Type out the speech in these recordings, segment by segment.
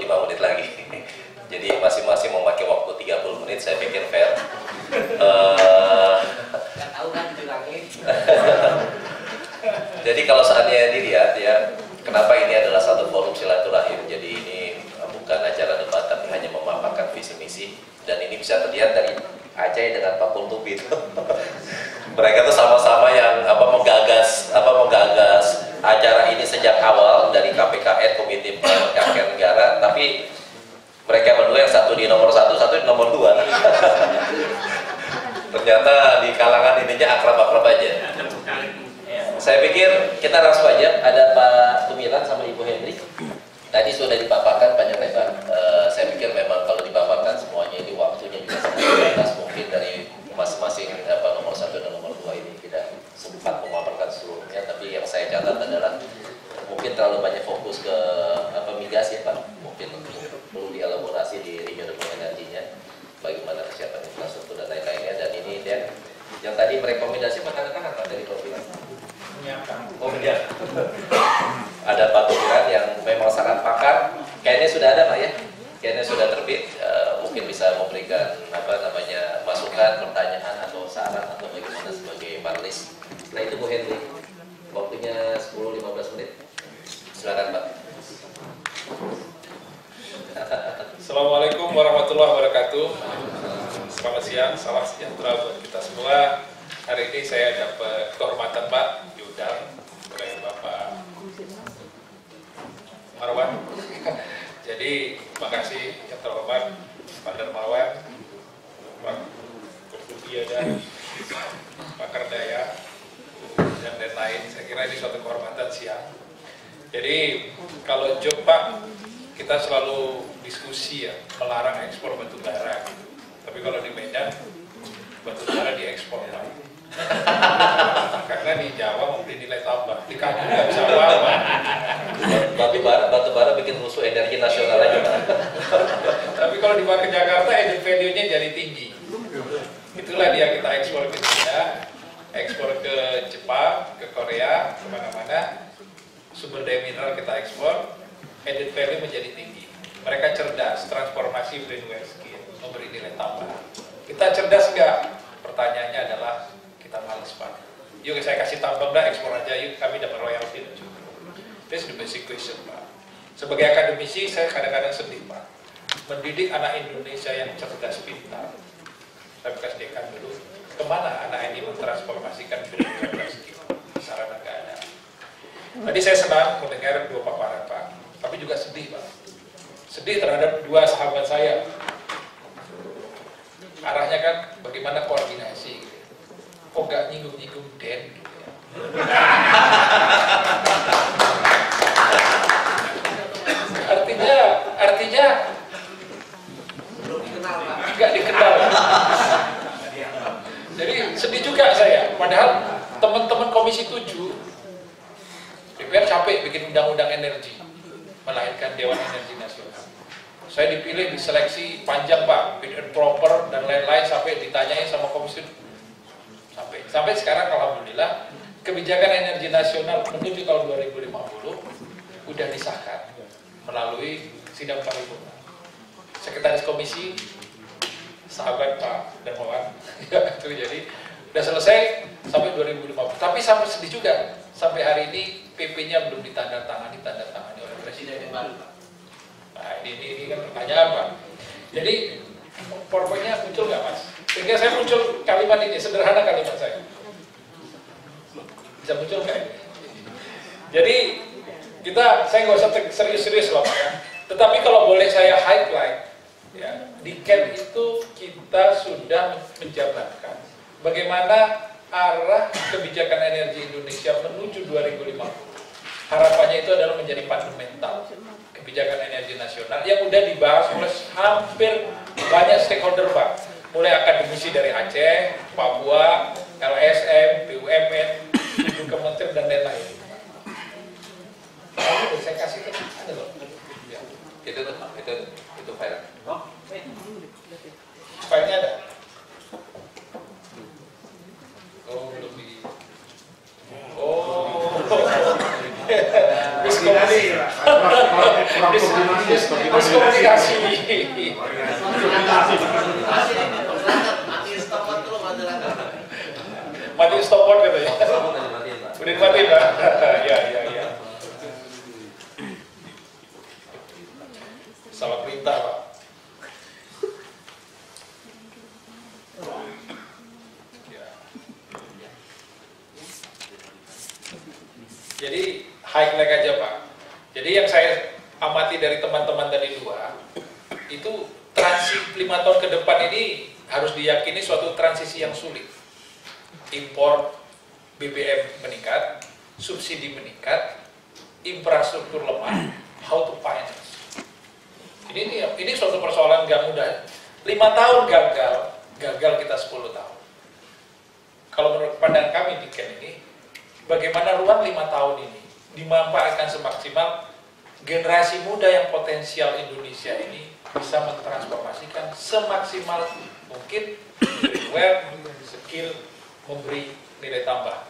5 menit lagi. Jadi masing-masing memakai waktu 30 menit, saya pikir fair. Nggak tahu kan bilangin. Jadi kalau seandainya dilihat ya, kenapa ini adalah satu forum silaturahim. Jadi ini bukan acara debat, tapi hanya memaparkan visi misi. Dan ini bisa terlihat dari Aceh dengan Pak Kurtubi. Mereka tuh sama-sama yang menggagas acara ini sejak awal dari KPKN, Komite Perangkat Negara. Tapi mereka berdua, yang satu di nomor 1, satu di nomor 2. Ternyata di kalangan ininya akrab-akrab aja. Saya pikir kita langsung aja, ada Pak Tumiran sama Ibu Hendri. Tadi sudah dipaparkan panjang lebar. Saya pikir memang kalau dipaparkan semuanya ini waktunya juga sangat terbatas. Mungkin dari masing-masing nomor 1 dan nomor 2 ini tidak sempat memaparkan seluruhnya. Tapi yang saya catat adalah mungkin terlalu banyak fokus ke migas ya Pak. Mungkin perlu dielaborasi di renewable energinya, bagaimana kesiapan infrastruktur dan lain-lainnya. Dan ini dia yang tadi merekomendasi tanda tangan Pak dari Provinsi. Oh iya. Ada Pak Tumiran yang memang sangat pakar. Kayaknya sudah ada Pak ya. Kayaknya sudah terbit. Mungkin bisa memberikan masukan, pertanyaan atau saran atau bagaimana sebagai panelis. Setelah itu Bu Hendri, waktunya 10-15 menit. Silakan Pak. Assalamualaikum warahmatullahi wabarakatuh. Selamat siang, salam sejahtera buat kita semua. Hari ini saya dapat kehormatan Pak diundang oleh Bapak Marwan. Jadi makasih yang terhormat Pak Darmawan, Pak Kurtubi dan Pak Kardaya dan lain-lain. Saya kira ini suatu kehormatan siang. Jadi kalau job Pak, kita selalu diskusi ya, melarang ekspor batu bara. Tapi kalau di Medan, batu bara diekspor Pak. Karena di Jawa memberi nilai tambah, di kampung nggak bisa apa-apa. Batu bara bikin musuh energi nasional aja Pak. Tapi kalau dibawa ke Jakarta, added value-nya jadi tinggi. Itulah dia kita ekspor ke China, ekspor ke Jepang, ke Korea, kemana-mana. Sumber daya mineral kita ekspor, added value menjadi tinggi. Mereka cerdas, transformasi brainware skill, memberi nilai tambah. Kita cerdas nggak? Pertanyaannya adalah kita males Pak. Yuk saya kasih tambang dah, ekspor aja yuk, kami dapat royalti dan cukup. This is the basic question Pak. Sebagai akademisi saya kadang-kadang sedih Pak. Mendidik anak Indonesia yang cerdas pintar. Saya bekas dekan dulu. Kemana anak ini mentransformasikan brainware skill? Sarana nggak ada. Tadi saya senang mendengar 2 paparan Pak, tapi juga sedih Pak. Sedih terhadap 2 sahabat saya. Arahnya kan bagaimana koordinasi gitu. Kok nggak nyinggung-nyinggung Den gitu ya. Artinya Belum dikenal Pak. nggak dikenal. Jadi sedih juga saya. Padahal teman-teman Komisi 7 DPR capek bikin undang-undang energi, melahirkan Dewan Energi Nasional. Saya dipilih, diseleksi panjang Pak, fit and proper dan lain-lain, sampai ditanyain sama Komisi. Sampai sekarang alhamdulillah kebijakan energi nasional menuju tahun 2050 udah disahkan melalui sidang paripurna. Sekretaris Komisi sahabat Pak Darmawan itu, jadi udah selesai sampai 2050. Tapi sampai sedih juga, sampai hari ini PP-nya belum ditandatangani oleh Presiden. Nah ini kan pertanyaan Pak. Jadi PowerPoint-nya muncul nggak Mas? Sehingga saya muncul kalimat ini, sederhana kalimat saya. Bisa muncul nggak? Jadi saya nggak usah serius-serius loh Pak ya. Tetapi kalau boleh saya highlight, ya, di CAN itu kita sudah menjabarkan bagaimana arah kebijakan energi Indonesia menuju 2050. Harapannya itu adalah menjadi fundamental kebijakan energi nasional yang udah dibahas oleh hampir banyak stakeholder Pak. Mulai akademisi dari Aceh, Papua, LSM, BUMN, Kementerian dan lain-lain. Lalu saya kasih ke Anda loh. Ya. Itu file. Filenya ada? Oh, belum di. Oh. Bis komplit. Miskomunikasi. Mati stopwatch katanya. Udah dimatiin, Pak? Ya. Salah perintah, Pak. Jadi high lag aja, Pak. Jadi yang saya amati dari teman-teman tadi dua, itu transisi 5 tahun ke depan ini harus diyakini suatu transisi yang sulit. Impor BBM meningkat, subsidi meningkat, infrastruktur lemah, how to finance. Ini suatu persoalan gak mudah. 5 tahun gagal kita 10 tahun. Kalau menurut pandangan kami di Ken ini, bagaimana ruang 5 tahun ini dimanfaatkan semaksimal, generasi muda yang potensial Indonesia ini bisa mentransformasikan semaksimal mungkin web, skill, memberi nilai tambah.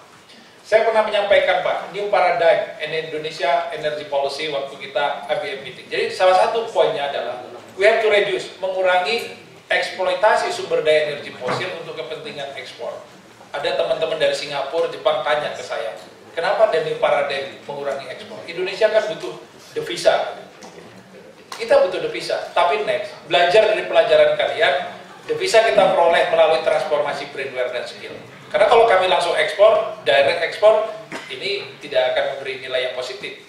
Saya pernah menyampaikan, Pak, new paradigm in Indonesia energy policy waktu kita ABM meeting. Jadi salah satu poinnya adalah we have to reduce, mengurangi eksploitasi sumber daya energi fosil untuk kepentingan ekspor. Ada teman-teman dari Singapura, Jepang tanya ke saya, kenapa new paradigm mengurangi ekspor? Indonesia kan butuh devisa. Kita butuh devisa, tapi next, belajar dari pelajaran kalian, devisa kita peroleh melalui transformasi brainware dan skill. Karena kalau kami langsung ekspor, direct ekspor, ini tidak akan memberi nilai yang positif.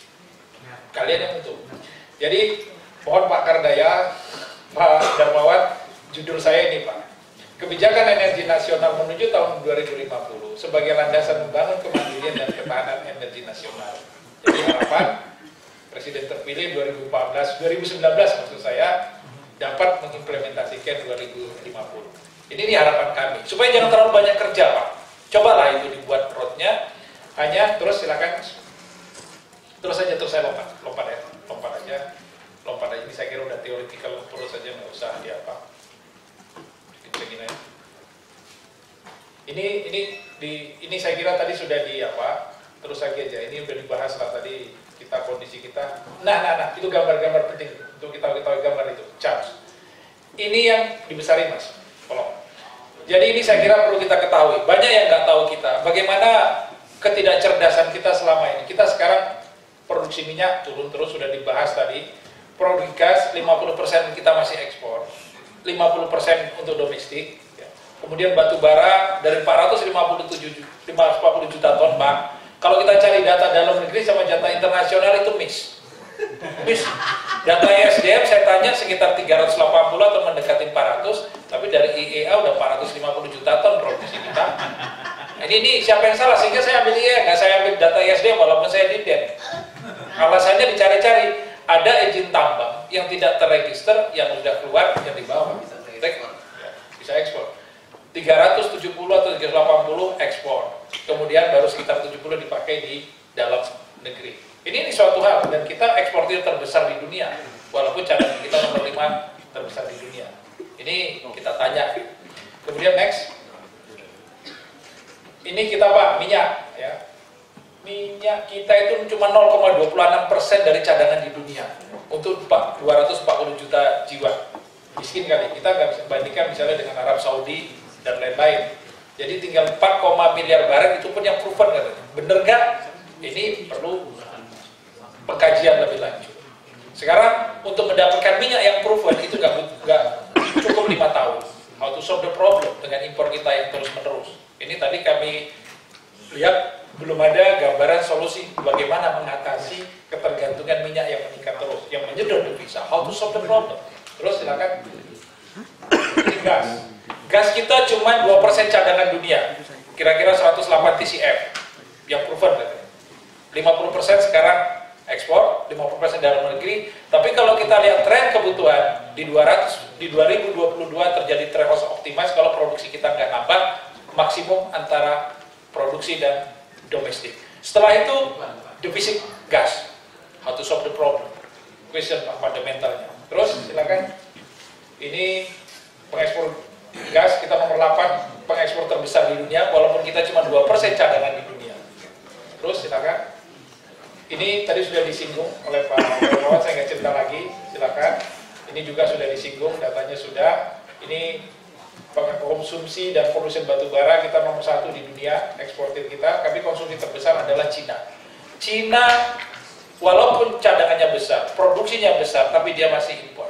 Kalian yang butuh. Jadi, mohon Pak Kardaya, Pak Darmawan, judul saya ini, Pak. Kebijakan energi nasional menuju tahun 2050 sebagai landasan membangun kemandirian dan ketahanan energi nasional. Jadi harapan Presiden terpilih 2019 maksud saya dapat mengimplementasikan 2050. Ini harapan kami, supaya jangan terlalu banyak kerja, Pak. Cobalah itu dibuat roadnya, hanya terus silakan, terus saya lompat aja. Ini saya kira udah teoretikal, terus saja nggak usah di apa. Ini saya kira tadi sudah di apa, terus lagi aja. Ini udah dibahas lah tadi kita kondisi kita. Nah, itu gambar-gambar penting untuk kita ketahui gambar itu. Charles. Ini yang dibesarin, Mas. Tolong. Jadi ini saya kira perlu kita ketahui. Banyak yang nggak tahu kita. Bagaimana ketidakcerdasan kita selama ini. Kita sekarang produksi minyak turun terus, sudah dibahas tadi. Produksi gas 50% kita masih ekspor, 50% untuk domestik. Kemudian batu bara dari 440 juta ton, Pak. Kalau kita cari data dalam negeri sama data internasional itu miss. Data ISDM saya tanya sekitar 380 atau mendekati 400, tapi dari IEA udah 450 juta ton produksi kita. Ini siapa yang salah? Sehingga saya ambil IEA, nggak saya ambil data ISDM walaupun saya di DEN. Alasannya dicari-cari, ada izin tambang yang tidak terregister, yang sudah keluar, yang di bawah. Bisa ekspor. 370 atau 380 ekspor. Kemudian baru sekitar 70 dipakai di dalam negeri. Ini suatu hal, dan kita eksportir terbesar di dunia, walaupun cadangan kita nomor 5 terbesar di dunia. Ini kita tanya. Kemudian next, ini kita, Pak, minyak, ya. Minyak kita itu cuma 0,26% dari cadangan di dunia untuk 240 juta jiwa. Miskin kali, kita nggak bisa bandingkan misalnya dengan Arab Saudi dan lain-lain. Jadi tinggal 4, miliar barel, itu pun yang proven katanya. Bener nggak? Ini perlu pengkajian lebih lanjut. Sekarang untuk mendapatkan minyak yang proven itu nggak cukup 5 tahun. How to solve the problem dengan impor kita yang terus menerus. Ini tadi kami lihat belum ada gambaran solusi bagaimana mengatasi ketergantungan minyak yang meningkat terus, yang menyedot devisa. How to solve the problem. Terus silakan. Ini gas. Gas kita cuma 2% cadangan dunia. Kira-kira 108 TCF yang proven katanya. 50% sekarang ekspor, 50% dalam negeri. Tapi kalau kita lihat tren kebutuhan di 2022 terjadi tren loss optimize kalau produksi kita nggak nambah, maksimum antara produksi dan domestik. Setelah itu defisit gas. How to solve the problem? Question fundamentalnya. Terus silakan. Ini pengekspor gas kita nomor 8, pengekspor terbesar di dunia, walaupun kita cuma 2% cadangan di dunia. Terus silakan. Ini tadi sudah disinggung oleh Pak Wawan, saya nggak cerita lagi, silakan. Ini juga sudah disinggung, datanya sudah. Ini konsumsi dan produksi batu bara kita nomor 1 di dunia, eksportir kita, tapi konsumsi terbesar adalah Cina. Cina walaupun cadangannya besar, produksinya besar, tapi dia masih impor.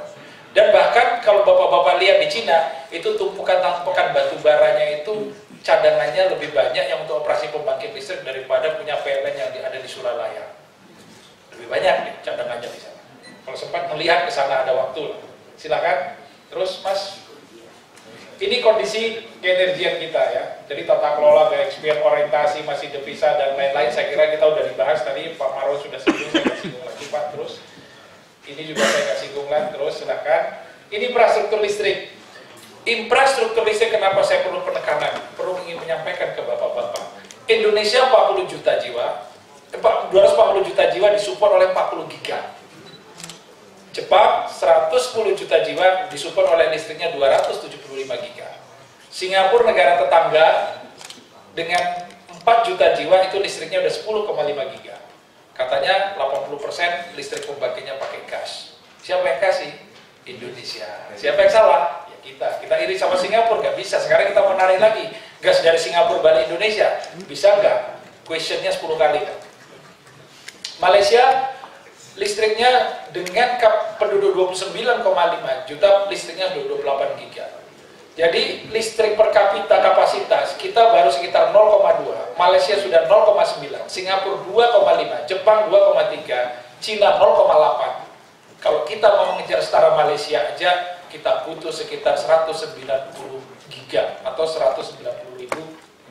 Dan bahkan kalau bapak-bapak lihat di Cina, itu tumpukan-tumpukan batu baranya itu cadangannya lebih banyak yang untuk operasi pembangkit listrik daripada punya PLN yang ada di Suralaya. Lebih banyak nih cadangannya di sana. Kalau sempat melihat ke sana ada waktu, silakan. Terus Mas, ini kondisi keenergian kita ya. Jadi tata kelola, BXPN, orientasi, masih devisa dan lain-lain. Saya kira kita udah dibahas tadi. Pak Marwan sudah singgung, saya nggak singgung lagi Pak. Terus ini juga saya nggak singgung lagi. Terus silakan. Ini infrastruktur listrik. Infrastruktur listrik kenapa saya perlu penekanan? Perlu ingin menyampaikan ke bapak-bapak. Indonesia 40 juta jiwa, 240 juta jiwa disupport oleh 40 giga. Jepang 110 juta jiwa disupport oleh listriknya 275 giga. Singapura negara tetangga dengan 4 juta jiwa itu listriknya udah 10,5 giga. Katanya 80% listrik pembangkitnya pakai gas. Siapa yang kasih? Indonesia. Siapa yang salah? Ya kita iri sama Singapura, nggak bisa. Sekarang kita mau narik lagi gas dari Singapura balik Indonesia, bisa nggak? Questionnya 10 kali kan? Malaysia listriknya dengan penduduk 29,5 juta, listriknya 28 giga. Jadi listrik per kapita kapasitas kita baru sekitar 0,2, Malaysia sudah 0,9, Singapura 2,5, Jepang 2,3, Cina 0,8. Kalau kita mau mengejar setara Malaysia aja, kita butuh sekitar 190 giga atau 190.000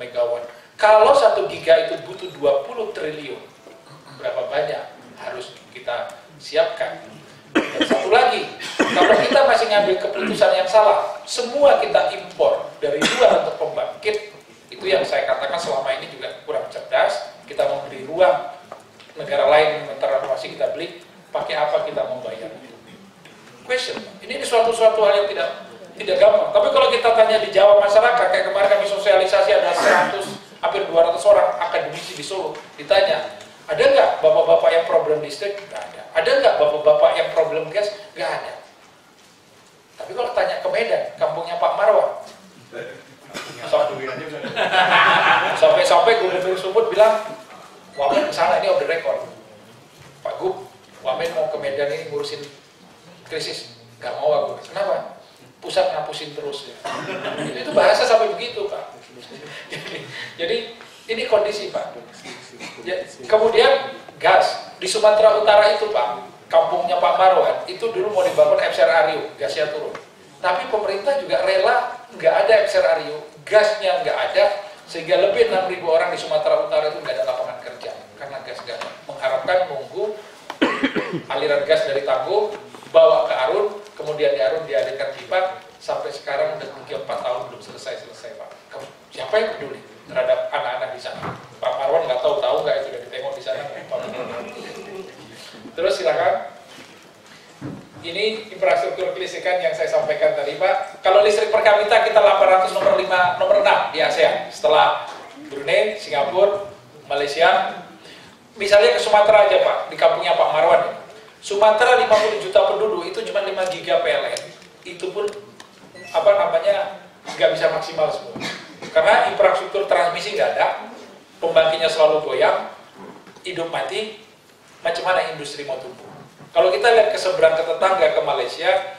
megawatt. Kalau 1 giga itu butuh 20 triliun, berapa banyak harus kita siapkan? Dan satu lagi, kalau kita masih ngambil keputusan yang salah, semua kita impor dari luar untuk pembangkit, itu yang saya katakan selama ini juga kurang cerdas. Kita memberi ruang negara lain mentransformasi, kita beli, pakai apa kita membayar? Question. Ini suatu hal yang tidak gampang. Tapi kalau kita tanya di Jawa masyarakat, kayak kemarin kami sosialisasi ada 100, hampir 200 orang akademisi di Solo, ditanya, ada nggak bapak-bapak yang problem listrik? Nggak ada. Ada nggak bapak-bapak yang problem gas? Nggak ada. Tapi kalau tanya ke Medan, kampungnya Pak Marwan, sampai Gubernur Sumut bilang, Wamen kesana, ini off the record. Pak Gub, Wamen mau ke Medan ini ngurusin krisis. Nggak mau aku. Kenapa? Pusat ngapusin terus. Ya. Itu bahasa sampai begitu Pak. Jadi ini kondisi Pak. Ya, kemudian gas di Sumatera Utara itu Pak, kampungnya Pak Marwan itu dulu mau dibangun FSR Ario, gasnya turun. Tapi pemerintah juga rela nggak ada FSR Ario, gasnya nggak ada, sehingga lebih 6.000 orang di Sumatera Utara itu nggak ada lapangan kerja karena gas nggak ada. Mengharapkan nunggu aliran gas dari Tangguh bawa ke Arun, kemudian di Arun dialirkan pipa, sampai sekarang udah 3-4 tahun belum selesai Pak. Siapa yang peduli terhadap anak-anak di sana? Pak Marwan nggak tahu nggak itu udah ditengok di sana. Terus silakan. Ini infrastruktur kelistrikan yang saya sampaikan tadi Pak. Kalau listrik per kapita kita 800 nomor 6 di ASEAN setelah Brunei, Singapura, Malaysia. Misalnya ke Sumatera aja Pak, di kampungnya Pak Marwan. Sumatera 50 juta penduduk itu cuma 5 giga PLN. Itu pun nggak bisa maksimal semua. Karena infrastruktur transmisi nggak ada, pembangkitnya selalu goyang, hidup mati, macam mana industri mau tumbuh? Kalau kita lihat ke seberang ke tetangga ke Malaysia,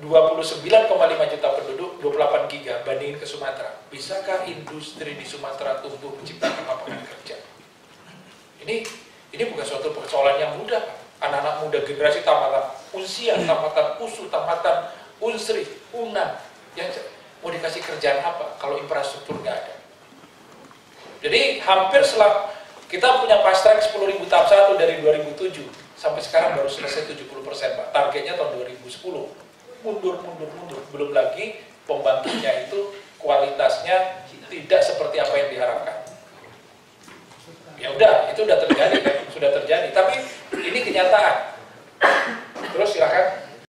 29,5 juta penduduk, 28 giga bandingin ke Sumatera. Bisakah industri di Sumatera tumbuh menciptakan lapangan kerja? Ini bukan suatu persoalan yang mudah. Anak-anak muda generasi tamatan usia, tamatan USU, tamatan Unsri, UNAM, yang mau dikasih kerjaan apa kalau infrastruktur nggak ada? Jadi hampir kita punya fast track 10.000 tahap 1 dari 2007 sampai sekarang baru selesai 70% Pak. Targetnya tahun 2010. Mundur. Belum lagi pembangkitnya itu kualitasnya tidak seperti apa yang diharapkan. Ya udah, itu udah terjadi kan, sudah terjadi. Tapi ini kenyataan. Terus silakan.